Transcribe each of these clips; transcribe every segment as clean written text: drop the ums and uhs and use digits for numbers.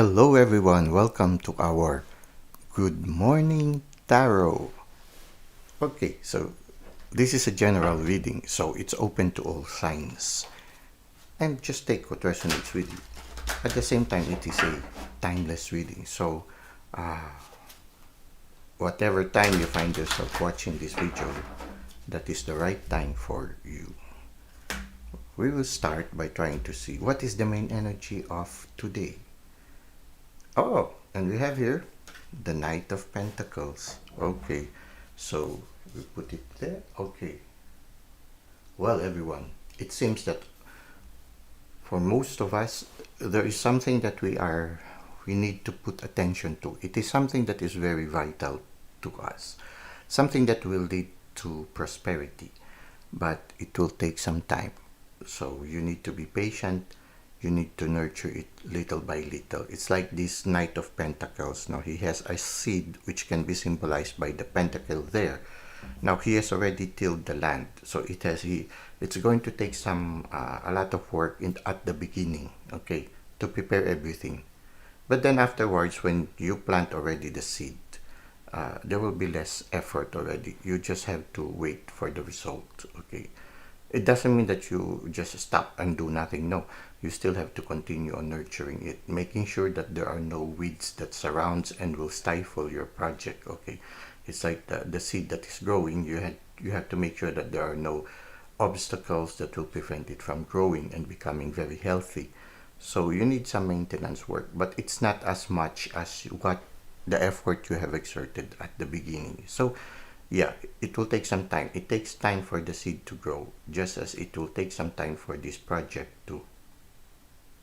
Hello, everyone. Welcome to our Good Morning Tarot. Okay, so this is a general reading, so it's open to all signs. And just take what resonates with you. At the same time, it is a timeless reading. So, whatever time you find yourself watching this video, that is the right time for you. We will start by trying to see what is the main energy of today. Oh, and we have here the Knight of Pentacles. Okay, so we put it there. Okay. Well, everyone, it seems that for most of us, there is something that we need to put attention to. It is something that is very vital to us, something that will lead to prosperity, but it will take some time. So you need to be patient. You need to nurture it little by little. It's like this Knight of Pentacles. Now he has a seed which can be symbolized by the pentacle there. Now he has already tilled the land, so it's going to take a lot of work at the beginning, okay, to prepare everything. But then afterwards, when you plant already the seed, there will be less effort already. You just have to wait for the result, okay. It doesn't mean that you just stop and do nothing. No, you still have to continue on nurturing it, making sure that there are no weeds that surrounds and will stifle your project. Okay, it's like the seed that is growing. You have to make sure that there are no obstacles that will prevent it from growing and becoming very healthy. So you need some maintenance work, but it's not as much as what the effort you have exerted at the beginning. So yeah, it will take some time. It takes time for the seed to grow, just as it will take some time for this project to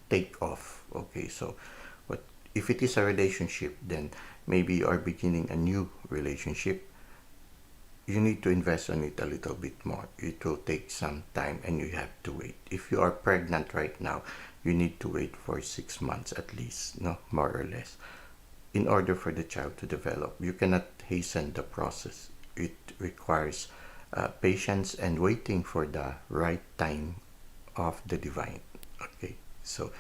take off. Okay, so but if it is a relationship, then maybe you are beginning a new relationship. You need to invest on it a little bit more. It will take some time and you have to wait. If you are pregnant right now, you need to wait for 6 months at least, no, more or less, in order for the child to develop. You cannot hasten the process. It requires patience and waiting for the right time of the divine. Okay, so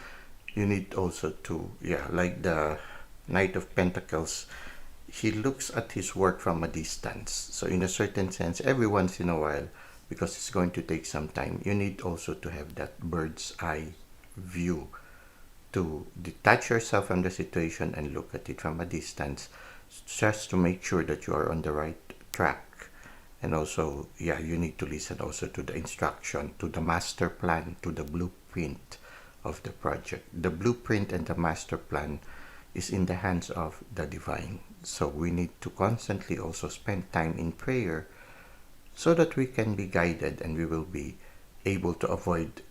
you need also to, yeah, like the Knight of Pentacles, he looks at his work from a distance. So in a certain sense, every once in a while, because it's going to take some time, you need also to have that bird's eye view, to detach yourself from the situation and look at it from a distance, just to make sure that you are on the right track. And also, yeah, you need to listen also to the instruction, to the master plan, to the blueprint of the project. The blueprint and the master plan is in the hands of the divine. So we need to constantly also spend time in prayer so that we can be guided and we will be able to avoid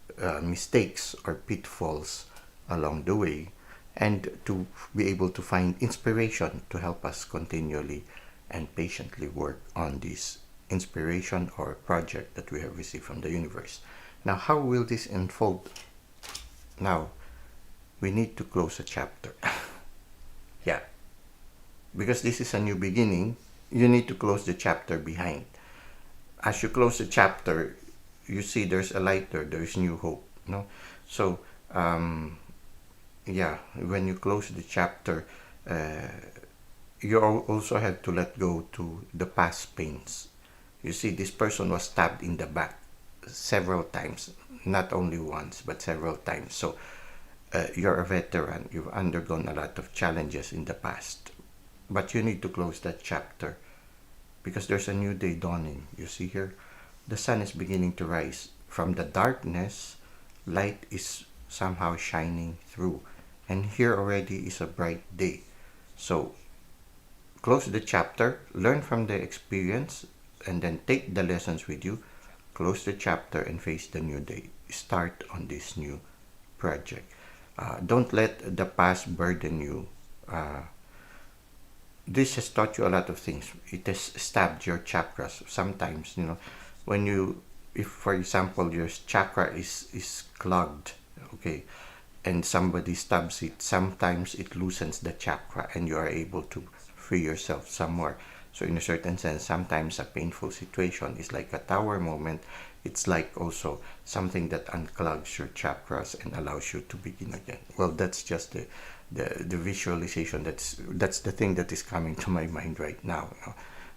mistakes or pitfalls along the way, and to be able to find inspiration to help us continually and patiently work on this inspiration or project that we have received from the universe. Now, how will this unfold? Now, we need to close a chapter. Yeah, because this is a new beginning, you need to close the chapter behind. As you close the chapter, you see there's a light there is new hope, no? So yeah, when you close the chapter, you also have to let go to the past pains. You see, this person was stabbed in the back several times, not only once but several times. So you're a veteran, you've undergone a lot of challenges in the past, but you need to close that chapter because there's a new day dawning. You see here, the sun is beginning to rise from the darkness. Light is somehow shining through, and here already is a bright day. So close the chapter, learn from the experience, and then take the lessons with you. Close the chapter and face the new day. Start on this new project. Don't let the past burden you. This has taught you a lot of things. It has stabbed your chakras. Sometimes, when you, if for example your chakra is clogged, okay, and somebody stabs it, sometimes it loosens the chakra and you are able to free yourself some more. So in a certain sense, sometimes a painful situation is like a tower moment. It's like also something that unclogs your chakras and allows you to begin again. Well, that's just the visualization. That's the thing that is coming to my mind right now.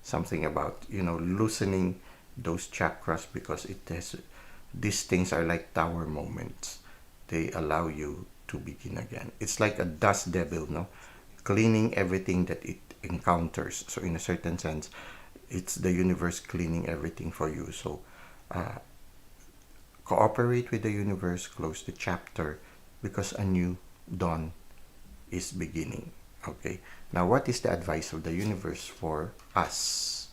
Something about loosening those chakras, because it has these things are like tower moments. They allow you to begin again. It's like a dust devil, no, cleaning everything that it encounters. So in a certain sense, it's the universe cleaning everything for you. So cooperate with the universe, close the chapter, because a new dawn is beginning. Okay. Now, what is the advice of the universe for us?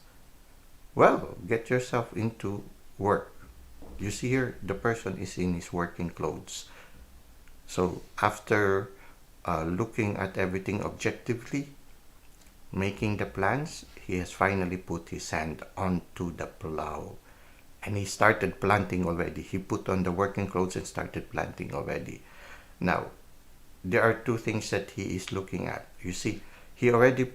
Well, get yourself into work. You see here, the person is in his working clothes. So after looking at everything objectively, making the plans, he has finally put his hand onto the plow. And he started planting already. He put on the working clothes and started planting already. Now, there are two things that he is looking at. You see, he already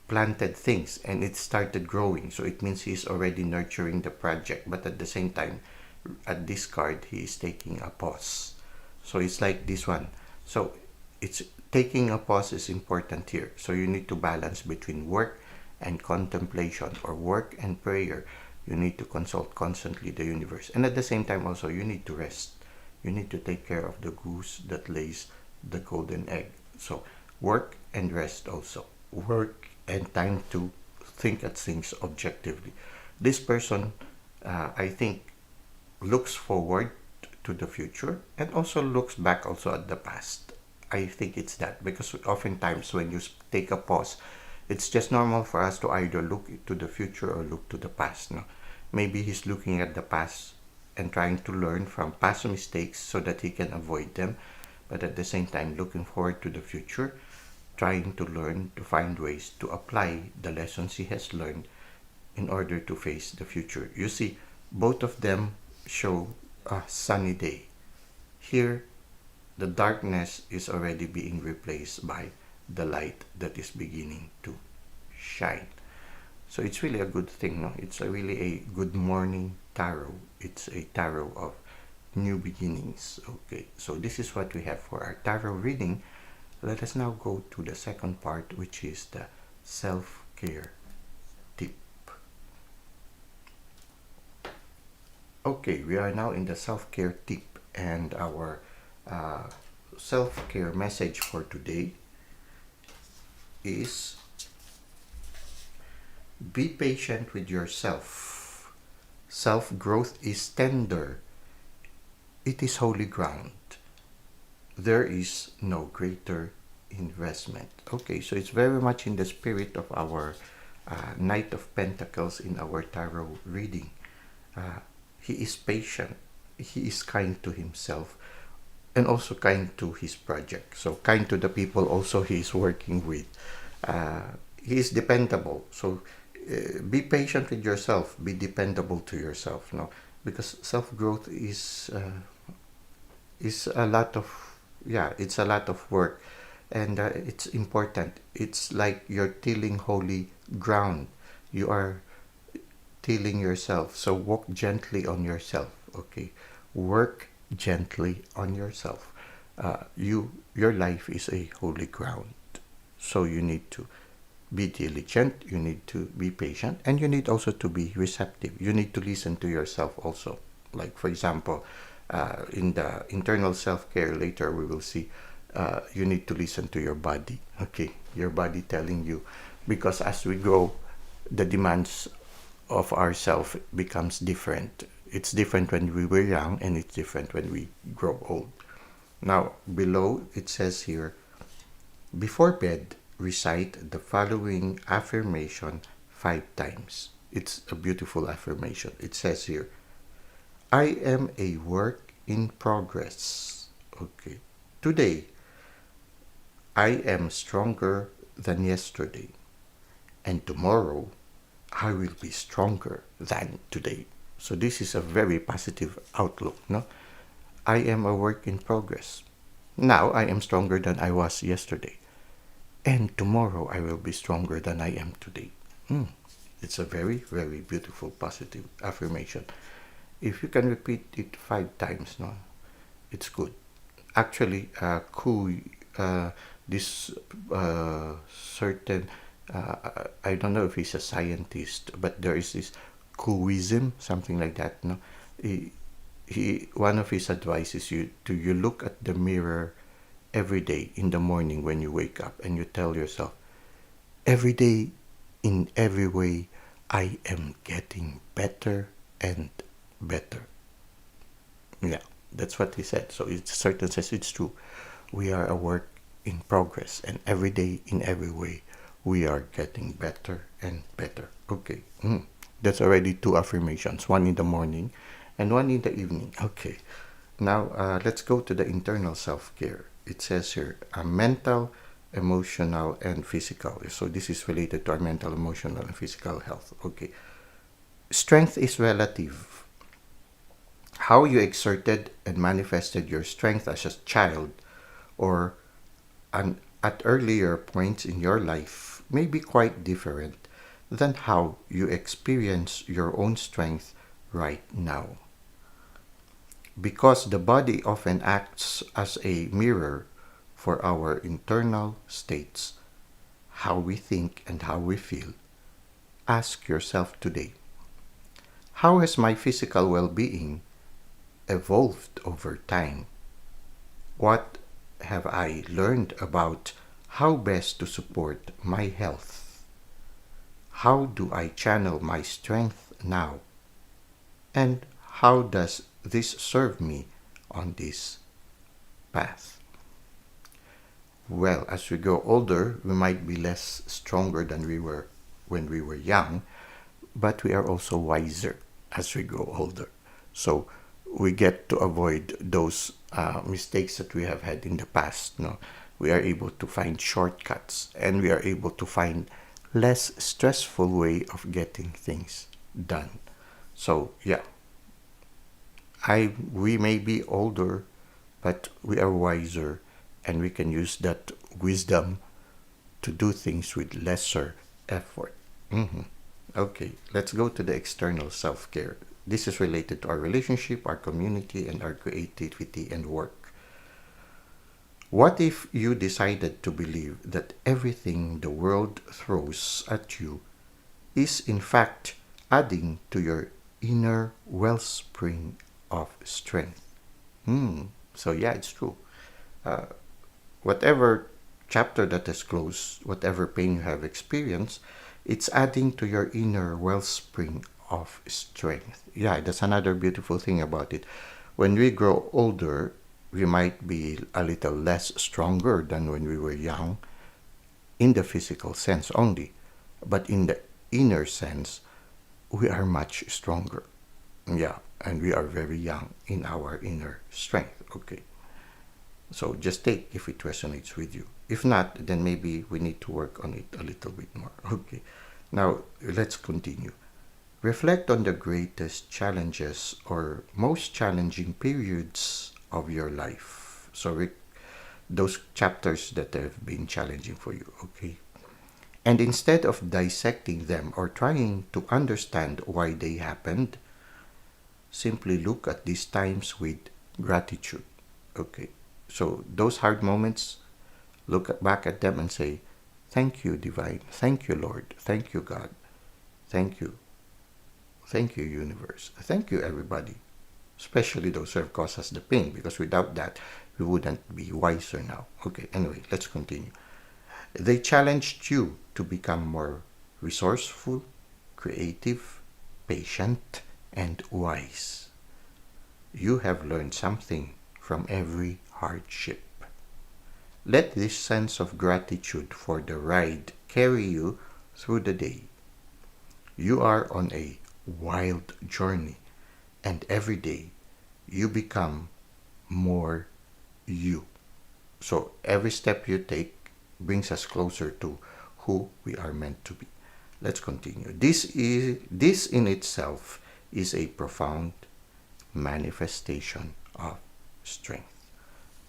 planted things and it started growing. So it means he is already nurturing the project. But at the same time, at this card, he is taking a pause. So it's like this one. So it's taking a pause is important here. So you need to balance between work and contemplation, or work and prayer. You need to consult constantly the universe. And at the same time also, you need to rest. You need to take care of the goose that lays the golden egg. So work and rest also. Work and time to think at things objectively. This person, I think, looks forward to the future and also looks back also at the past. I think it's that, because oftentimes when you take a pause, it's just normal for us to either look to the future or look to the past. No? Maybe he's looking at the past and trying to learn from past mistakes so that he can avoid them, but at the same time looking forward to the future, trying to learn to find ways to apply the lessons he has learned in order to face the future. You see, both of them show a sunny day. Here, the darkness is already being replaced by the light that is beginning to shine. So it's really a good thing, no? It's really a good morning tarot. It's a tarot of new beginnings. Okay, so this is what we have for our tarot reading. Let us now go to the second part, which is the self-care tip. Okay, we are now in the self-care tip, and our self-care message for today is: be patient with yourself. Self-growth is tender. It is holy ground. There is no greater investment. Okay, so it's very much in the spirit of our Knight of Pentacles in our tarot reading. He is patient. He is kind to himself and also kind to his project. So kind to the people also he is working with. He is dependable. So be patient with yourself. Be dependable to yourself. No, because self-growth is a lot of, yeah, it's a lot of work, and it's important. It's like you're tilling holy ground. You are tilling yourself. So walk gently on yourself. Okay, work gently on yourself. Your life is a holy ground. So you need to be diligent, you need to be patient, and you need also to be receptive. You need to listen to yourself also. Like, for example, in the internal self-care, later we will see, you need to listen to your body. Okay, your body telling you, because as we grow, the demands of ourself becomes different. It's different when we were young, and it's different when we grow old. Now, below it says here, before bed, recite the following affirmation 5 times. It's a beautiful affirmation. It says here, I am a work in progress. Okay. Today, I am stronger than yesterday. And tomorrow, I will be stronger than today. So this is a very positive outlook, no? I am a work in progress. Now I am stronger than I was yesterday. And tomorrow I will be stronger than I am today. It's a very, very beautiful, positive affirmation. If you can repeat it 5 times, no, it's good. Actually, Ku this certain, I don't know if he's a scientist, but there is this Coism, something like that. No, he one of his advice is you look at the mirror every day in the morning when you wake up, and you tell yourself, every day, in every way, I am getting better and better. Yeah, that's what he said. So it's certain says it's true. We are a work in progress, and every day, in every way, we are getting better and better. Okay, that's already two affirmations, one in the morning and one in the evening. Okay, now let's go to the internal self care. It says here, mental, emotional, and physical. So this is related to our mental, emotional, and physical health. Okay, strength is relative. How you exerted and manifested your strength as a child or at earlier points in your life may be quite different than how you experience your own strength right now. Because the body often acts as a mirror for our internal states, how we think and how we feel, ask yourself today, how has my physical well being evolved over time? What have I learned about how best to support my health? How do I channel my strength now? And how does this serve me on this path? Well, as we grow older, we might be less stronger than we were when we were young, but we are also wiser as we grow older. So we get to avoid those mistakes that we have had in the past. No, we are able to find shortcuts, and we are able to find less stressful way of getting things done. So yeah, we may be older, but we are wiser, and we can use that wisdom to do things with lesser effort. Okay, let's go to the external self care. This is related to our relationship, our community, and our creativity and work. What if you decided to believe that everything the world throws at you is in fact adding to your inner wellspring of strength? So yeah, it's true. Uh, Whatever chapter that is closed, whatever pain you have experienced, it's adding to your inner wellspring of strength. Yeah, that's another beautiful thing about it. When we grow older, we might be a little less stronger than when we were young, in the physical sense only. But in the inner sense, we are much stronger. Yeah, and we are very young in our inner strength. Okay. So just take if it resonates with you. If not, then maybe we need to work on it a little bit more. Okay. Now, let's continue. Reflect on the greatest challenges or most challenging periods of your life. So, those chapters that have been challenging for you, okay? And instead of dissecting them or trying to understand why they happened, simply look at these times with gratitude, okay? So, those hard moments, look back at them and say, thank you, Divine. Thank you, Lord. Thank you, God. Thank you. Thank you, universe. Thank you, everybody. Especially those who have caused us the pain, because without that, we wouldn't be wiser now. Okay, anyway, let's continue. They challenged you to become more resourceful, creative, patient, and wise. You have learned something from every hardship. Let this sense of gratitude for the ride carry you through the day. You are on a wild journey, and every day you become more you. So every step you take brings us closer to who we are meant to be. Let's continue. This in itself is a profound manifestation of strength.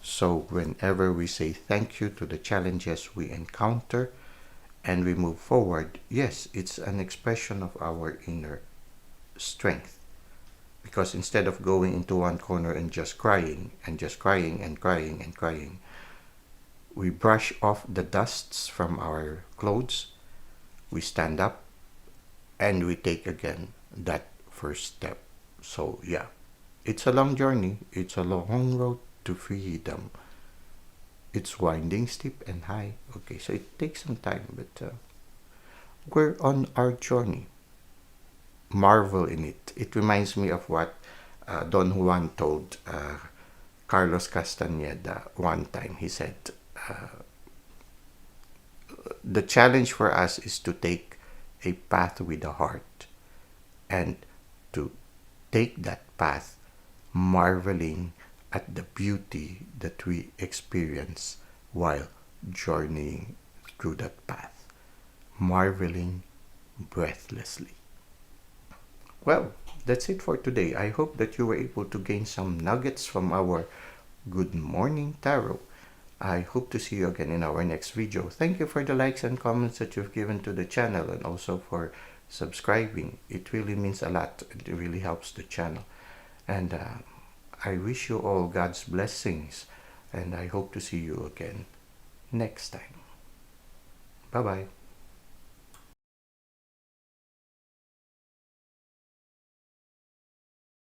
So whenever we say thank you to the challenges we encounter and we move forward, yes, it's an expression of our inner strength. Because instead of going into one corner and just crying and just crying and crying and crying, we brush off the dusts from our clothes, we stand up, and we take again that first step. So, yeah, it's a long journey, it's a long road to freedom. It's winding, steep, and high. Okay, so it takes some time, but we're on our journey. Marvel in it. It reminds me of what Don Juan told Carlos Castaneda one time. He said, the challenge for us is to take a path with a heart and to take that path marveling at the beauty that we experience while journeying through that path, marveling breathlessly. Well, that's it for today. I hope that you were able to gain some nuggets from our Good Morning Tarot. I hope to see you again in our next video. Thank you for the likes and comments that you've given to the channel, and also for subscribing. It really means a lot. It really helps the channel. And I wish you all God's blessings, and I hope to see you again next time. Bye-bye.